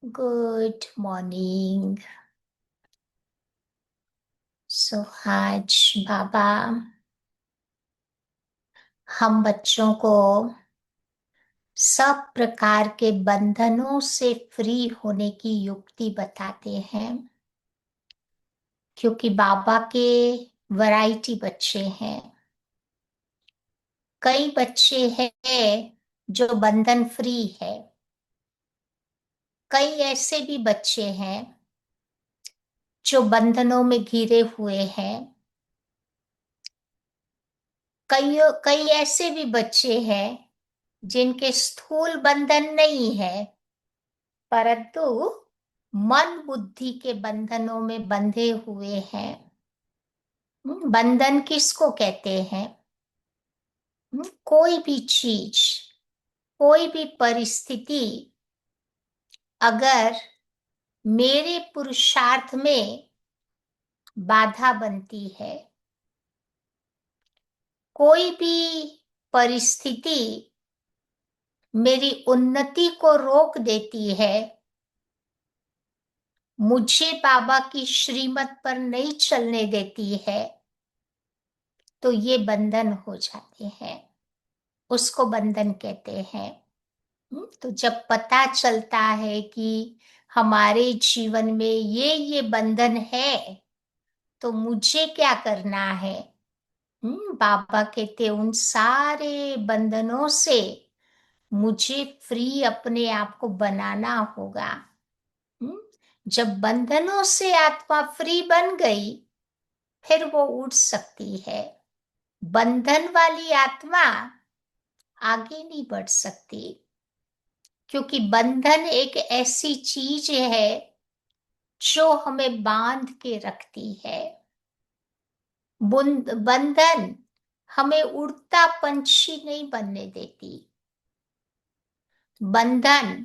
Good morning. आज बाबा हम बच्चों को सब प्रकार के बंधनों से फ्री होने की युक्ति बताते हैं, क्योंकि बाबा के वैरायटी बच्चे हैं। कई बच्चे हैं जो बंधन फ्री है, कई ऐसे भी बच्चे हैं जो बंधनों में घिरे हुए हैं, कई कई ऐसे भी बच्चे हैं जिनके स्थूल बंधन नहीं है, परंतु मन बुद्धि के बंधनों में बंधे हुए हैं। बंधन किसको कहते हैं? कोई भी चीज, कोई भी परिस्थिति अगर मेरे पुरुषार्थ में बाधा बनती है, कोई भी परिस्थिति मेरी उन्नति को रोक देती है, मुझे बाबा की श्रीमत पर नहीं चलने देती है, तो ये बंधन हो जाते हैं, उसको बंधन कहते हैं। तो जब पता चलता है कि हमारे जीवन में ये बंधन है, तो मुझे क्या करना है? बाबा कहते उन सारे बंधनों से मुझे फ्री अपने आप को बनाना होगा। जब बंधनों से आत्मा फ्री बन गई, फिर वो उड़ सकती है। बंधन वाली आत्मा आगे नहीं बढ़ सकती, क्योंकि बंधन एक ऐसी चीज है जो हमें बांध के रखती है। बंधन हमें उड़ता पंछी नहीं बनने देती। बंधन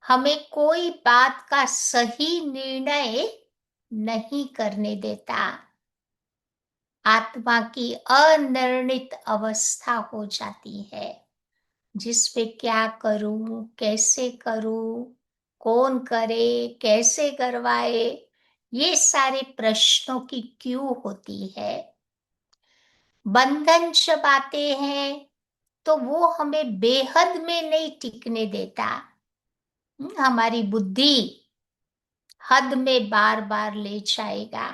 हमें कोई बात का सही निर्णय नहीं करने देता। आत्मा की अनिर्णित अवस्था हो जाती है, जिसपे क्या करूं, कैसे करूं, कौन करे, कैसे करवाए, ये सारे प्रश्नों की क्यों होती है। बंधन जब आते हैं तो वो हमें बेहद में नहीं टिकने देता। हमारी बुद्धि हद में बार बार ले जाएगा।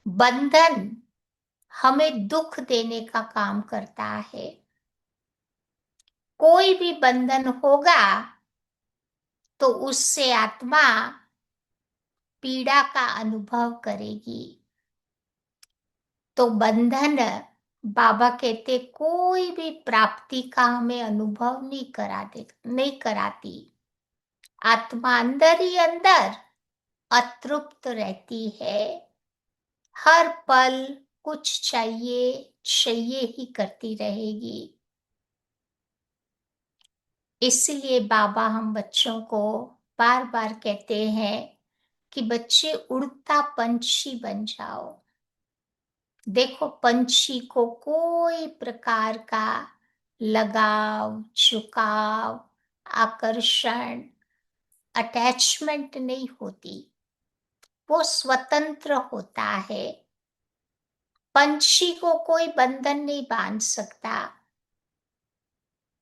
बंधन हमें दुख देने का काम करता है। कोई भी बंधन होगा तो उससे आत्मा पीड़ा का अनुभव करेगी। तो बंधन, बाबा कहते, कोई भी प्राप्ति का हमें अनुभव नहीं कराती। आत्मा अंदर ही अंदर अतृप्त रहती है, हर पल कुछ चाहिए चाहिए ही करती रहेगी। इसलिए बाबा हम बच्चों को बार बार कहते हैं कि बच्चे उड़ता पंछी बन जाओ। देखो, पंछी को कोई प्रकार का लगाव, झुकाव, आकर्षण, अटैचमेंट नहीं होती। वो स्वतंत्र होता है। पंछी को कोई बंधन नहीं बांध सकता।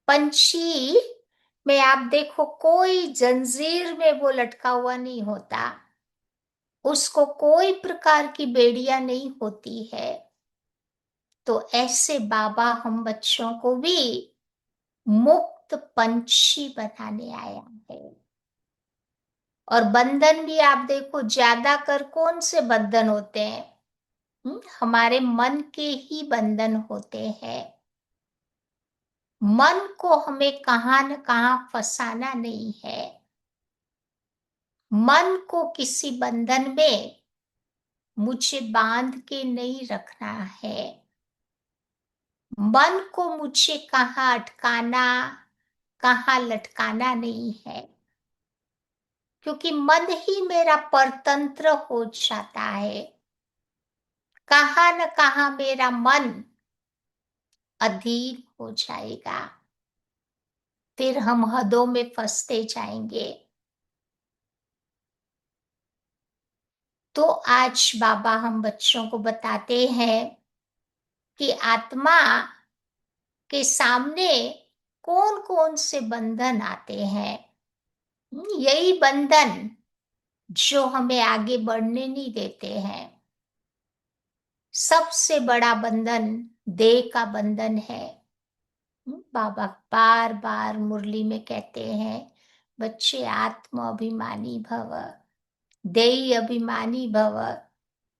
पंछी में आप देखो, कोई जंजीर में वो लटका हुआ नहीं होता, उसको कोई प्रकार की बेड़ियां नहीं होती है। तो ऐसे बाबा हम बच्चों को भी मुक्त पंछी बनाने आया है। और बंधन भी आप देखो, ज्यादा कर कौन से बंधन होते हैं? हमारे मन के ही बंधन होते हैं। मन को हमें कहां न कहां फंसाना नहीं है। मन को किसी बंधन में मुझे बांध के नहीं रखना है। मन को मुझे कहां अटकाना, कहां लटकाना नहीं है, क्योंकि मन ही मेरा परतंत्र हो जाता है। कहां न कहां मेरा मन अधीन हो जाएगा। फिर हम हदों में फंसते जाएंगे। तो आज बाबा हम बच्चों को बताते हैं कि आत्मा के सामने कौन कौन से बंधन आते हैं। यही बंधन जो हमें आगे बढ़ने नहीं देते हैं। सबसे बड़ा बंधन देह का बंधन है। बाबा बार बार मुरली में कहते हैं, बच्चे आत्म अभिमानी भव, देही अभिमानी भव।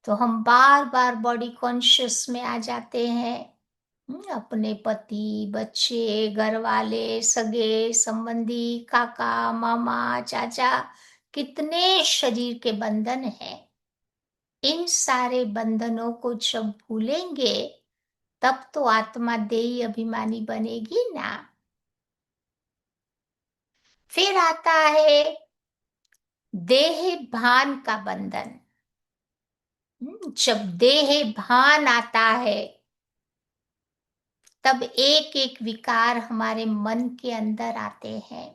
तो हम बार बार बॉडी कॉन्शियस में आ जाते हैं। अपने पति, बच्चे, घर वाले, सगे संबंधी, काका, मामा, चाचा, कितने शरीर के बंधन हैं। इन सारे बंधनों को जब भूलेंगे तब तो आत्मा देही अभिमानी बनेगी ना। फिर आता है देह भान का बंधन। जब देह भान आता है तब एक एक विकार हमारे मन के अंदर आते हैं।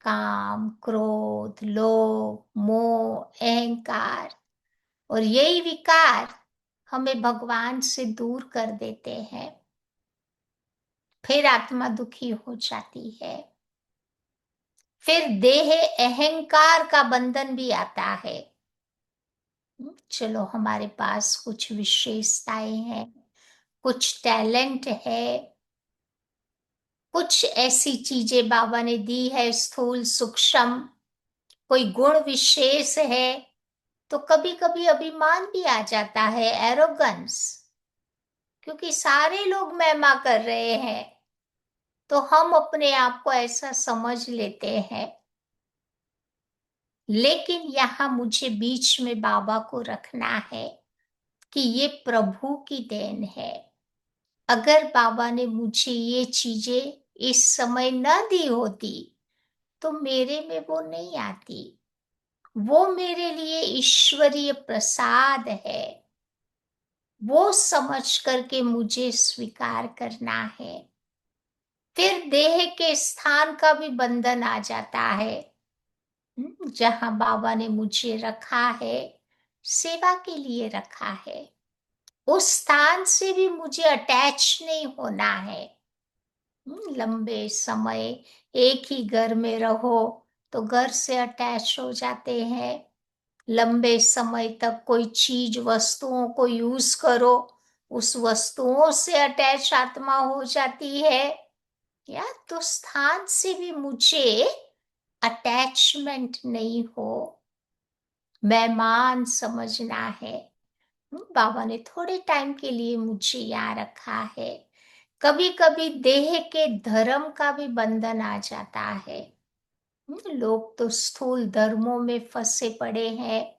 काम, क्रोध, लोभ, मोह, अहंकार। और यही विकार हमें भगवान से दूर कर देते हैं। फिर आत्मा दुखी हो जाती है। फिर देह अहंकार का बंधन भी आता है। चलो हमारे पास कुछ विशेषताएं हैं, कुछ टैलेंट है, कुछ ऐसी चीजें बाबा ने दी है स्थूल सूक्ष्म, कोई गुण विशेष है। तो कभी कभी अभिमान भी आ जाता है, एरोगेंस, क्योंकि सारे लोग महिमा कर रहे हैं तो हम अपने आप को ऐसा समझ लेते हैं। लेकिन यहाँ मुझे बीच में बाबा को रखना है कि ये प्रभु की देन है। अगर बाबा ने मुझे ये चीजें इस समय न दी होती तो मेरे में वो नहीं आती। वो मेरे लिए ईश्वरीय प्रसाद है। वो समझ करके मुझे स्वीकार करना है। फिर देह के स्थान का भी बंधन आ जाता है। जहां बाबा ने मुझे रखा है, सेवा के लिए रखा है, उस स्थान से भी मुझे अटैच नहीं होना है। लंबे समय एक ही घर में रहो तो घर से अटैच हो जाते हैं। लंबे समय तक कोई चीज वस्तुओं को यूज करो, उस वस्तुओं से अटैच आत्मा हो जाती है। या तो स्थान से भी मुझे अटैचमेंट नहीं हो, मेहमान समझना है। बाबा ने थोड़े टाइम के लिए मुझे यहाँ रखा है। कभी कभी देह के धर्म का भी बंधन आ जाता है। लोग तो स्थूल धर्मों में फंसे पड़े हैं।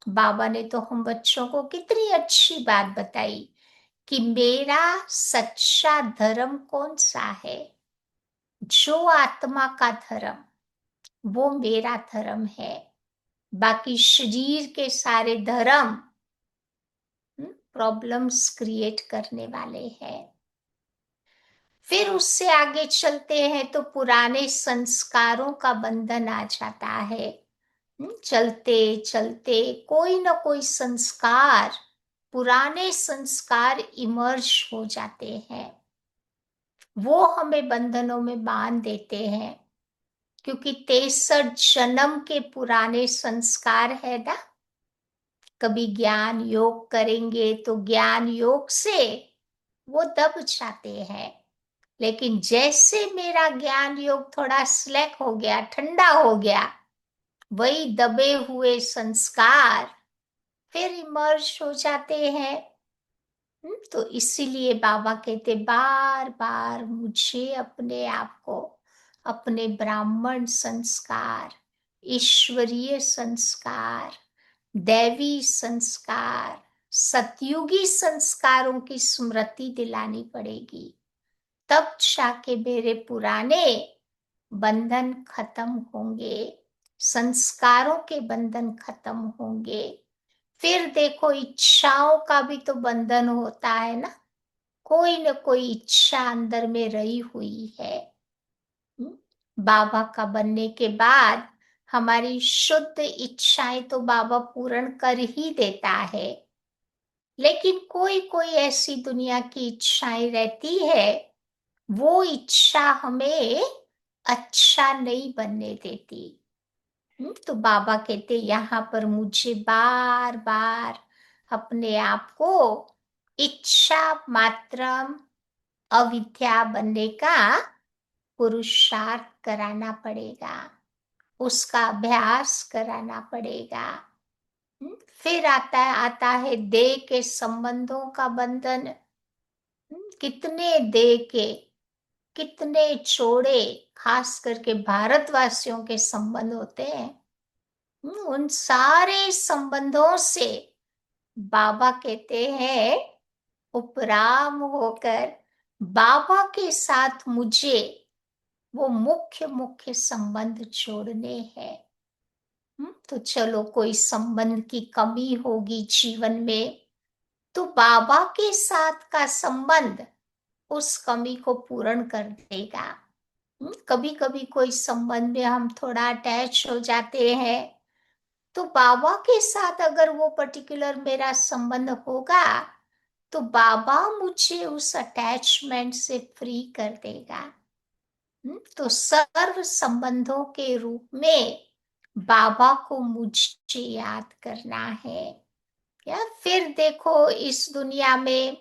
बाबा ने तो हम बच्चों को कितनी अच्छी बात बताई कि मेरा सच्चा धर्म कौन सा है। जो आत्मा का धर्म, वो मेरा धर्म है। बाकी शरीर के सारे धर्म प्रॉब्लम्स क्रिएट करने वाले हैं। फिर उससे आगे चलते हैं तो पुराने संस्कारों का बंधन आ जाता है। चलते चलते कोई ना कोई संस्कार, पुराने संस्कार इमर्ज हो जाते हैं। वो हमें बंधनों में बांध देते हैं, क्योंकि 63 जन्म के पुराने संस्कार है ना। कभी ज्ञान योग करेंगे तो ज्ञान योग से वो दब जाते हैं। लेकिन जैसे मेरा ज्ञान योग थोड़ा स्लैक हो गया, ठंडा हो गया, वही दबे हुए संस्कार फिर इमर्ज हो जाते हैं। तो इसीलिए बाबा कहते बार बार मुझे अपने आप को, अपने ब्राह्मण संस्कार, ईश्वरीय संस्कार, दैवी संस्कार, सतयुगी संस्कारों की स्मृति दिलानी पड़ेगी। तब जाके मेरे पुराने बंधन खत्म होंगे, संस्कारों के बंधन खत्म होंगे। फिर देखो इच्छाओं का भी तो बंधन होता है ना। कोई न कोई इच्छा अंदर में रही हुई है। बाबा का बनने के बाद हमारी शुद्ध इच्छाएं तो बाबा पूर्ण कर ही देता है, लेकिन कोई कोई ऐसी दुनिया की इच्छाएं रहती है, वो इच्छा हमें अच्छा नहीं बनने देती। तो बाबा कहते यहाँ पर मुझे बार बार अपने आप को इच्छा मात्रम अविद्या बनने का पुरुषार्थ कराना पड़ेगा, उसका अभ्यास कराना पड़ेगा। फिर आता है देह के संबंधों का बंधन। कितने देह के, कितने चौड़े, खास करके भारतवासियों के संबंध होते हैं। उन सारे संबंधों से बाबा कहते हैं उपराम होकर बाबा के साथ मुझे वो मुख्य मुख्य संबंध जोड़ने हैं। तो चलो, कोई संबंध की कमी होगी जीवन में, तो बाबा के साथ का संबंध उस कमी को पूर्ण कर देगा। कभी कभी कोई संबंध में हम थोड़ा अटैच हो जाते हैं, तो बाबा के साथ अगर वो पर्टिकुलर मेरा संबंध होगा, तो बाबा मुझे उस अटैचमेंट से फ्री कर देगा। तो सर्व संबंधों के रूप में बाबा को मुझे याद करना है। या फिर देखो, इस दुनिया में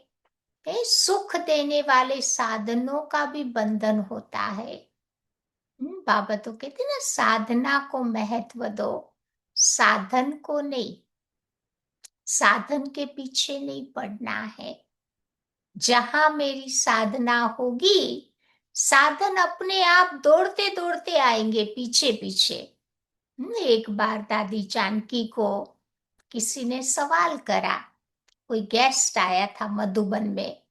सुख देने वाले साधनों का भी बंधन होता है। बाबा तो कहते ना, साधना को महत्व दो, साधन को नहीं। साधन के पीछे नहीं पड़ना है। जहां मेरी साधना होगी, साधन अपने आप दौड़ते दौड़ते आएंगे पीछे पीछे। एक बार दादी जानकी को किसी ने सवाल करा, कोई गेस्ट आया था मधुबन में।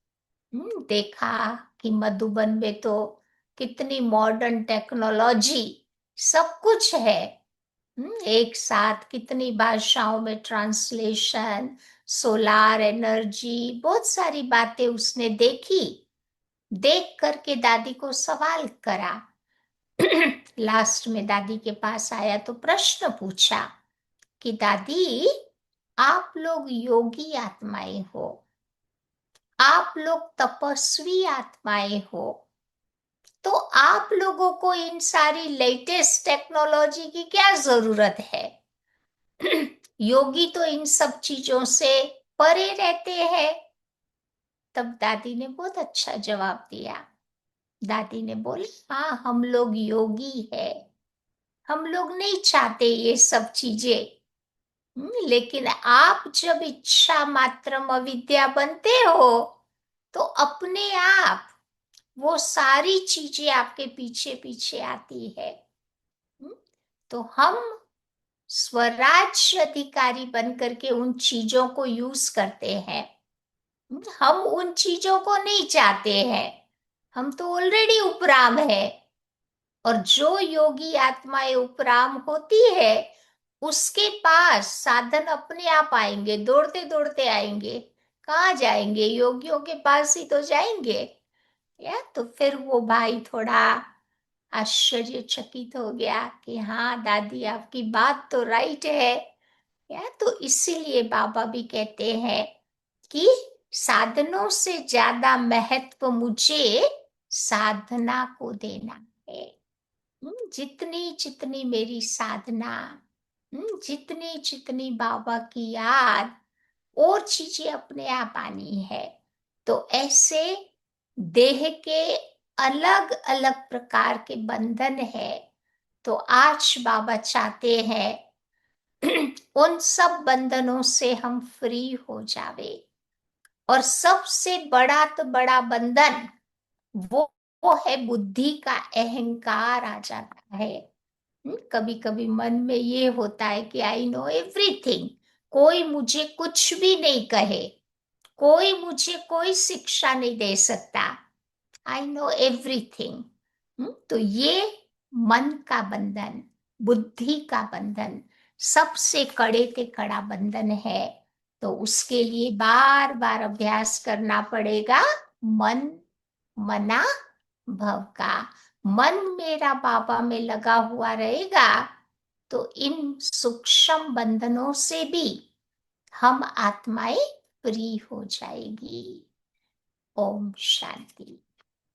देखा कि मधुबन में तो कितनी मॉडर्न टेक्नोलॉजी, सब कुछ है। एक साथ कितनी भाषाओं में ट्रांसलेशन, सोलार एनर्जी, बहुत सारी बातें उसने देखी। देख करके दादी को सवाल करा। लास्ट में दादी के पास आया तो प्रश्न पूछा कि दादी, आप लोग योगी आत्माएं हो, आप लोग तपस्वी आत्माएं हो, तो आप लोगों को इन सारी लेटेस्ट टेक्नोलॉजी की क्या जरूरत है? योगी तो इन सब चीजों से परे रहते हैं। तब दादी ने बहुत अच्छा जवाब दिया। दादी ने बोली, हाँ, हम लोग योगी है, हम लोग नहीं चाहते ये सब चीजें। लेकिन आप जब इच्छा मात्रम अविद्या बनते हो, तो अपने आप वो सारी चीजें आपके पीछे पीछे आती है। तो हम स्वराज्य अधिकारी बन करके उन चीजों को यूज करते हैं। हम उन चीजों को नहीं चाहते हैं, हम तो ऑलरेडी उपराम है। और जो योगी आत्माएं उपराम होती है, उसके पास साधन अपने आप आएंगे, दौड़ते दौड़ते आएंगे। कहाँ जाएंगे? योगियों के पास ही तो जाएंगे। या तो फिर वो भाई थोड़ा आश्चर्यचकित हो गया कि हाँ दादी, आपकी बात तो राइट है। या तो इसीलिए बाबा भी कहते हैं कि साधनों से ज्यादा महत्व मुझे साधना को देना है। जितनी जितनी मेरी साधना, जितनी जितनी बाबा की याद, और चीजें अपने आप आनी है। तो ऐसे देह के अलग अलग प्रकार के बंधन है। तो आज बाबा चाहते हैं उन सब बंधनों से हम फ्री हो जावे। और सबसे बड़ा तो बड़ा बंधन वो वो है बुद्धि का अहंकार आ जाता है। कभी कभी मन में ये होता है कि आई नो एवरीथिंग, कोई मुझे कुछ भी नहीं कहे, कोई मुझे कोई शिक्षा नहीं दे सकता, आई नो एवरीथिंग। तो ये मन का बंधन, बुद्धि का बंधन सबसे कड़े ते कड़ा बंधन है। तो उसके लिए बार बार अभ्यास करना पड़ेगा मन मना भव का। मन मेरा बाबा में लगा हुआ रहेगा, तो इन सूक्ष्म बंधनों से भी हम आत्माएं फ्री हो जाएगी। ओम शांति।